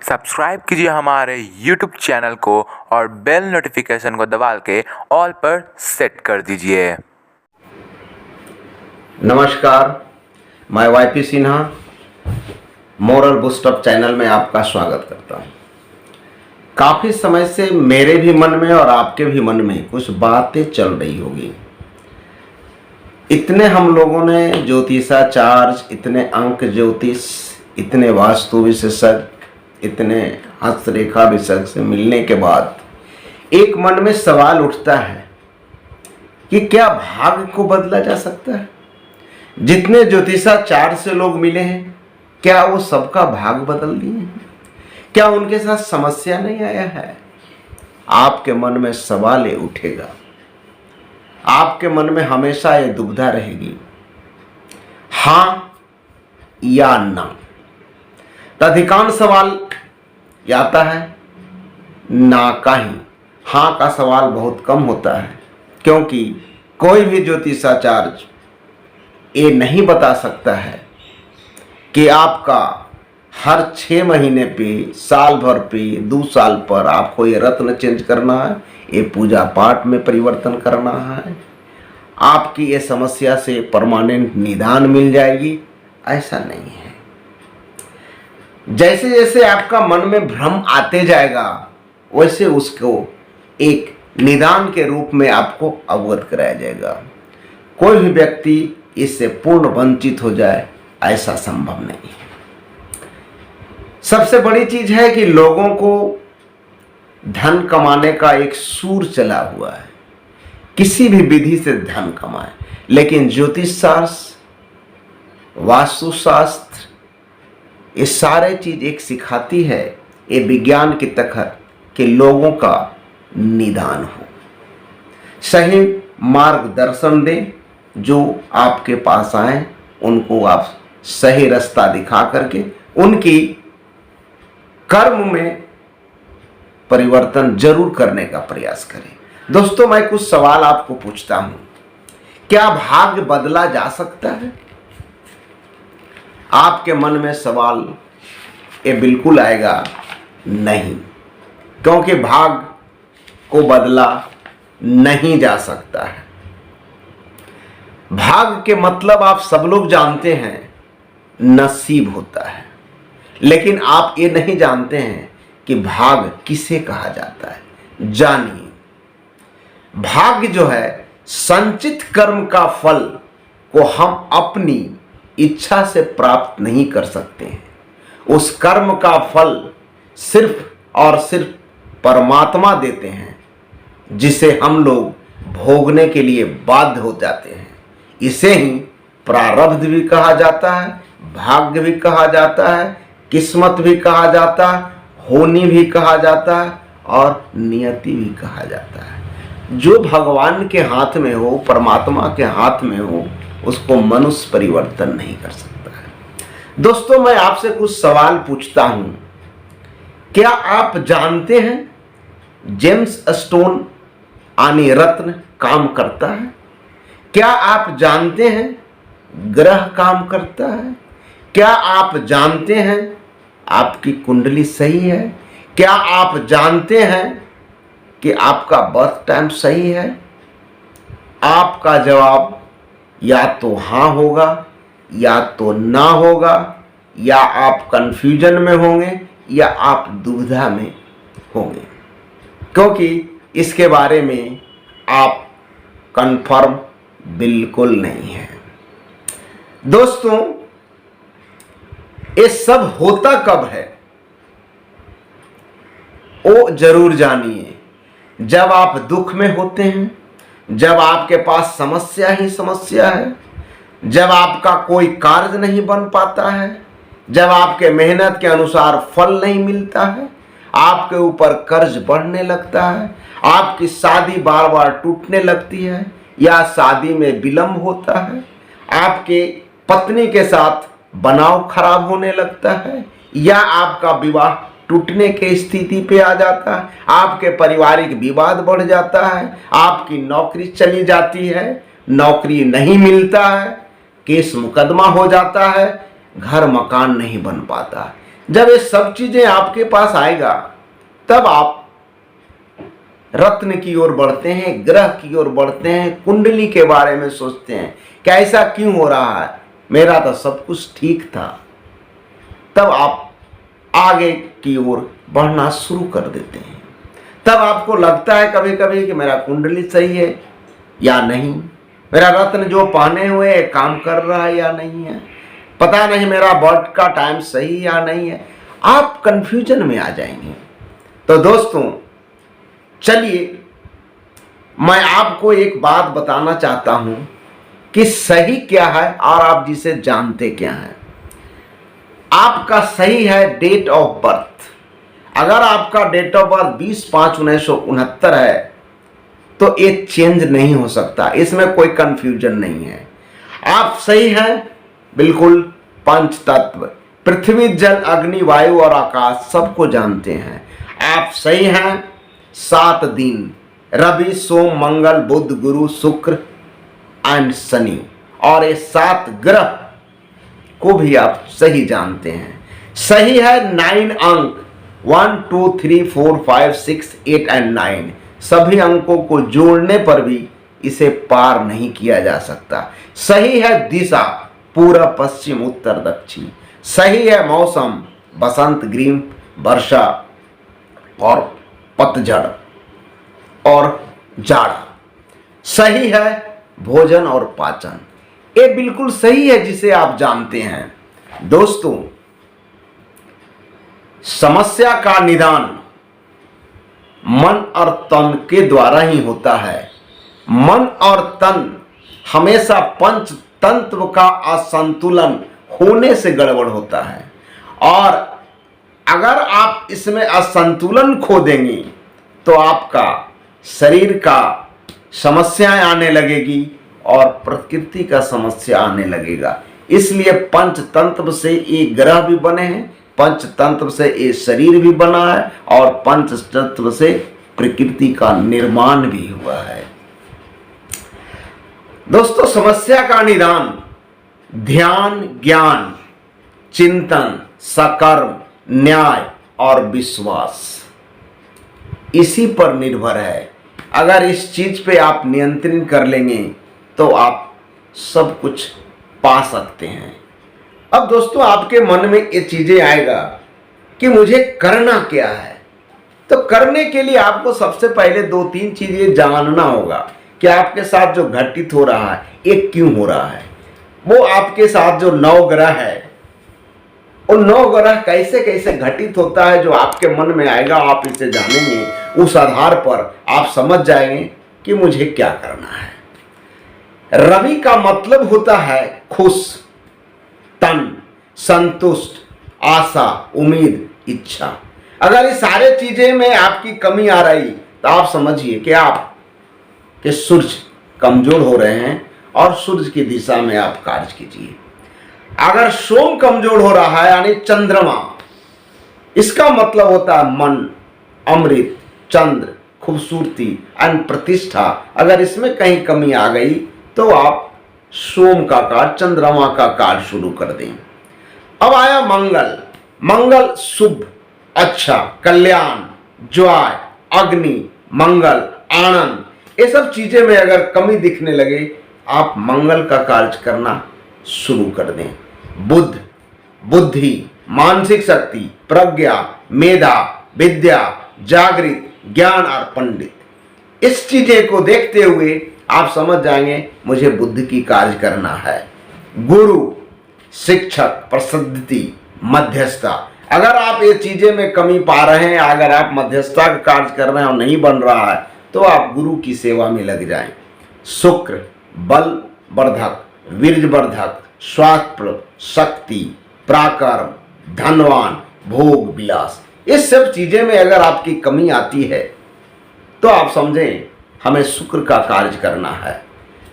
Subscribe कीजिए हमारे YouTube channel को और बेल नोटिफिकेशन को दबा के ऑल पर सेट कर दीजिए। नमस्कार, मैं YP Sinha moral boost up channel में आपका स्वागत करता हूँ। काफ़ी समय से मेरे भी मन में और आपके भी मन में कुछ बातें चल रही होगी। इतने हम लोगों ने ज्योतिषाचार्य, इतने अंक ज्योतिष, इतने वास्तु विशेषज्ञ, इतने हस्तरेखा विशेषज्ञ से मिलने के बाद एक मन में सवाल उठता है कि क्या भाग्य को बदला जा सकता है? जितने ज्योतिषाचार्य से लोग मिले हैं, क्या वो सबका भाग्य बदल दिए हैं? क्या उनके साथ समस्या नहीं आया है? आपके मन में सवाल ये उठेगा, आपके मन में हमेशा ये दुविधा रहेगी, हाँ या ना। तो अधिकांश सवाल आता है ना का ही, हाँ का सवाल बहुत कम होता है, क्योंकि कोई भी ज्योतिषाचार्य ये नहीं बता सकता है कि आपका हर 6 महीने पे, साल भर पे, 2 साल पर आपको ये रत्न चेंज करना है, ये पूजा पाठ में परिवर्तन करना है, आपकी ये समस्या से परमानेंट निदान मिल जाएगी। ऐसा नहीं है। जैसे जैसे आपका मन में भ्रम आते जाएगा, वैसे उसको एक निदान के रूप में आपको अवगत कराया जाएगा। कोई भी व्यक्ति इससे पूर्ण वंचित हो जाए, ऐसा संभव नहीं है। सबसे बड़ी चीज है कि लोगों को धन कमाने का एक सूर चला हुआ है, किसी भी विधि से धन कमाए, लेकिन ज्योतिष शास्त्र, वास्तुशास्त्र, ये सारे चीज एक सिखाती है, ये विज्ञान के तहत कि लोगों का निदान हो, सही मार्गदर्शन दें। जो आपके पास आए उनको आप सही रास्ता दिखा करके उनकी कर्म में परिवर्तन जरूर करने का प्रयास करें। दोस्तों, मैं कुछ सवाल आपको पूछता हूं, क्या भाग्य बदला जा सकता है? आपके मन में सवाल ये बिल्कुल आएगा नहीं, क्योंकि भाग्य को बदला नहीं जा सकता है। भाग्य के मतलब आप सब लोग जानते हैं, नसीब होता है, लेकिन आप ये नहीं जानते हैं कि भाग्य किसे कहा जाता है। जानिए, भाग्य जो है संचित कर्म का फल को हम अपनी इच्छा से प्राप्त नहीं कर सकते हैं। उस कर्म का फल सिर्फ और सिर्फ परमात्मा देते हैं, जिसे हम लोग भोगने के लिए बाध्य हो जाते हैं। इसे ही प्रारब्ध भी कहा जाता है, भाग्य भी कहा जाता है, किस्मत भी कहा जाता है, होनी भी कहा जाता है और नियति भी कहा जाता है। जो भगवान के हाथ में हो, परमात्मा के हाथ में हो, उसको मनुष्य परिवर्तन नहीं कर सकता है। दोस्तों, मैं आपसे कुछ सवाल पूछता हूं, क्या आप जानते हैं जेम्स स्टोन यानी रत्न काम करता है? क्या आप जानते हैं ग्रह काम करता है? क्या आप जानते हैं आपकी कुंडली सही है? क्या आप जानते हैं कि आपका बर्थ टाइम सही है? आपका जवाब या तो हाँ होगा या तो ना होगा, या आप कंफ्यूजन में होंगे या आप दुविधा में होंगे, क्योंकि इसके बारे में आप कंफर्म बिल्कुल नहीं है। दोस्तों, ये सब होता कब है वो जरूर जानिए। जब आप दुख में होते हैं, जब आपके पास समस्या ही समस्या है, जब आपका कोई कार्य नहीं बन पाता है, जब आपके मेहनत के अनुसार फल नहीं मिलता है, आपके ऊपर कर्ज बढ़ने लगता है, आपकी शादी बार बार टूटने लगती है या शादी में विलंब होता है, आपके पत्नी के साथ बनाव खराब होने लगता है, या आपका विवाह टूटने के स्थिति पे आ जाता है, आपके पारिवारिक विवाद बढ़ जाता है, आपकी नौकरी चली जाती है, नौकरी नहीं मिलता है, केस मुकदमा हो जाता है, घर मकान नहीं बन पाता। जब ये सब चीजें आपके पास आएगा तब आप रत्न की ओर बढ़ते हैं, ग्रह की ओर बढ़ते हैं, कुंडली के बारे में सोचते हैं कि ऐसा क्यों हो रहा है, मेरा तो सब कुछ ठीक था। तब आप आगे की ओर बढ़ना शुरू कर देते हैं। तब आपको लगता है कभी कभी कि मेरा कुंडली सही है या नहीं, मेरा रत्न जो पहने हुए काम कर रहा है या नहीं है, पता नहीं मेरा बर्थ का टाइम सही या नहीं है। आप कंफ्यूजन में आ जाएंगे। तो दोस्तों चलिए मैं आपको एक बात बताना चाहता हूं कि सही क्या है और आप जिसे जानते क्या हैं। आपका सही है डेट ऑफ बर्थ। अगर आपका डेट ऑफ बर्थ 20/5/1969 है तो ये चेंज नहीं हो सकता, इसमें कोई कंफ्यूजन नहीं है। आप सही हैं बिल्कुल। पंच तत्व पृथ्वी जल अग्नि वायु और आकाश सबको जानते हैं। आप सही हैं 7 दिन रवि सोम मंगल बुध गुरु शुक्र एंड शनि, और ये 7 ग्रह को भी आप सही जानते हैं। सही है 9 अंक 1 2 3 4 5 6 8 एंड 9। सभी अंकों को जोड़ने पर भी इसे पार नहीं किया जा सकता। सही है दिशा पूर्व पश्चिम उत्तर दक्षिण। सही है मौसम बसंत ग्रीष्म वर्षा और पतझड़ और जाड़ा। सही है भोजन और पाचन। ये बिल्कुल सही है जिसे आप जानते हैं। दोस्तों समस्या का निदान मन और तन के द्वारा ही होता है। मन और तन हमेशा पंच तंत्र का असंतुलन होने से गड़बड़ होता है, और अगर आप इसमें असंतुलन खो देंगे तो आपका शरीर का समस्याएं आने लगेगी और प्रकृति का समस्या आने लगेगा। इसलिए पंचतंत्र से ये ग्रह भी बने हैं, पंचतंत्र से ये शरीर भी बना है, और पंचतंत्र से प्रकृति का निर्माण भी हुआ है। दोस्तों समस्या का निदान ध्यान ज्ञान चिंतन सकर्म न्याय और विश्वास इसी पर निर्भर है। अगर इस चीज पे आप नियंत्रण कर लेंगे तो आप सब कुछ पा सकते हैं। अब दोस्तों आपके मन में ये चीजें आएगा कि मुझे करना क्या है, तो करने के लिए आपको सबसे पहले 2-3 चीजें जानना होगा कि आपके साथ जो घटित हो रहा है ये क्यों हो रहा है। वो आपके साथ जो 9 ग्रह है, उन 9 ग्रह कैसे कैसे घटित होता है, जो आपके मन में आएगा आप इसे जानेंगे। उस आधार पर आप समझ जाएंगे कि मुझे क्या करना है। रवि का मतलब होता है खुश, तन, संतुष्ट, आशा, उम्मीद, इच्छा। अगर ये सारे चीजें में आपकी कमी आ रही तो आप समझिए कि आप के सूर्य कमजोर हो रहे हैं और सूर्य की दिशा में आप कार्य कीजिए। अगर सोम कमजोर हो रहा है यानी चंद्रमा, इसका मतलब होता है मन, अमृत, चंद्र, खूबसूरती एंड प्रतिष्ठा। अगर इसमें कहीं कमी आ गई तो आप सोम का कार्य चंद्रमा का कार्य शुरू कर दें। अब आया मंगल। मंगल शुभ, अच्छा, कल्याण, जॉय, अग्नि, मंगल, आनंद, ये सब चीजें में अगर कमी दिखने लगे आप मंगल का कार्य करना शुरू कर दें। बुद्ध, बुद्धि, मानसिक शक्ति, प्रज्ञा, मेधा, विद्या, जागृत, ज्ञान और पंडित, इस चीजें को देखते हुए आप समझ जाएंगे मुझे बुद्धि की कार्य करना है। गुरु, शिक्षक, प्रसिद्धि, मध्यस्थता, अगर आप ये चीजें में कमी पा रहे हैं, अगर आप मध्यस्थता का कार्य कर रहे हैं और नहीं बन रहा है तो आप गुरु की सेवा में लग जाएं। शुक्र, बल वर्धक, वीर्य वर्धक, स्वास्थ्य, शक्ति, पराक्रम, धनवान, भोग विलास, इस सब चीजें में अगर आपकी कमी आती है तो आप समझें हमें शुक्र का कार्य करना है।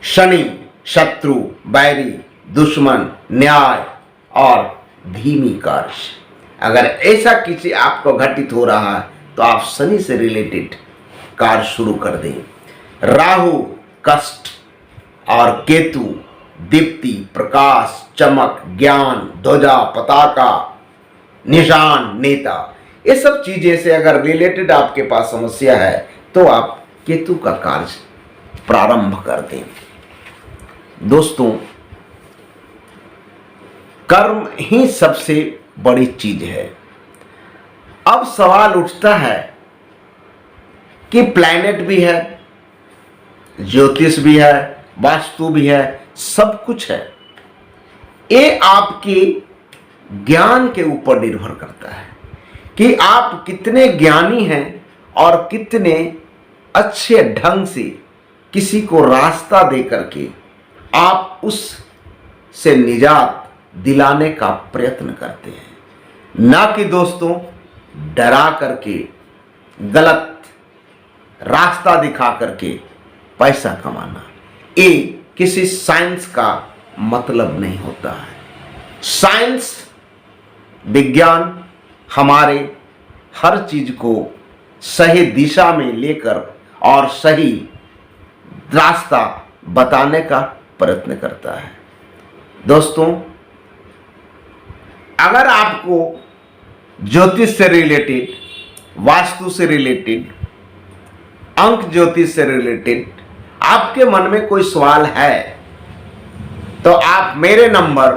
शनि, शत्रु, बैरी, दुश्मन, न्याय और धीमी कार्य, अगर ऐसा किसी आपको घटित हो रहा है तो आप शनि से रिलेटेड कार्य शुरू कर दें। राहु, कष्ट और केतु, दीप्ति, प्रकाश, चमक, ज्ञान, ध्वजा, पताका, निशान, नेता, ये सब चीजें से अगर रिलेटेड आपके पास समस्या है तो आप केतु का कार्य प्रारंभ कर दें। दोस्तों, कर्म ही सबसे बड़ी चीज है। अब सवाल उठता है कि प्लैनेट भी है, ज्योतिष भी है, वास्तु भी है, सब कुछ है। ये आपके ज्ञान के ऊपर निर्भर करता है कि आप कितने ज्ञानी हैं और कितने अच्छे ढंग से किसी को रास्ता दे करके आप उस से निजात दिलाने का प्रयत्न करते हैं। ना कि दोस्तों डरा करके, गलत रास्ता दिखा करके पैसा कमाना। ये किसी साइंस का मतलब नहीं होता है। साइंस, विज्ञान हमारे हर चीज को सही दिशा में लेकर और सही रास्ता बताने का प्रयत्न करता है। दोस्तों, अगर आपको ज्योतिष से रिलेटेड, वास्तु से रिलेटेड, अंक ज्योतिष से रिलेटेड आपके मन में कोई सवाल है तो आप मेरे नंबर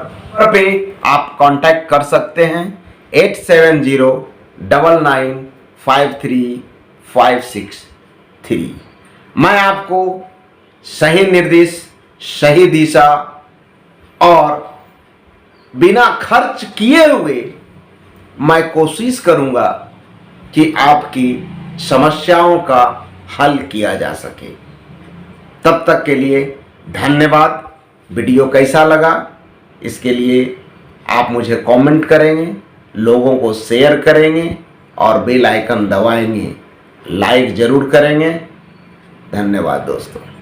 पे आप कांटेक्ट कर सकते हैं 8709953563। मैं आपको सही निर्देश, सही दिशा और बिना खर्च किए हुए मैं कोशिश करूंगा कि आपकी समस्याओं का हल किया जा सके। तब तक के लिए धन्यवाद। वीडियो कैसा लगा इसके लिए आप मुझे कमेंट करेंगे, लोगों को शेयर करेंगे और बेल आइकन दबाएंगे, लाइक जरूर करेंगे। धन्यवाद दोस्तों।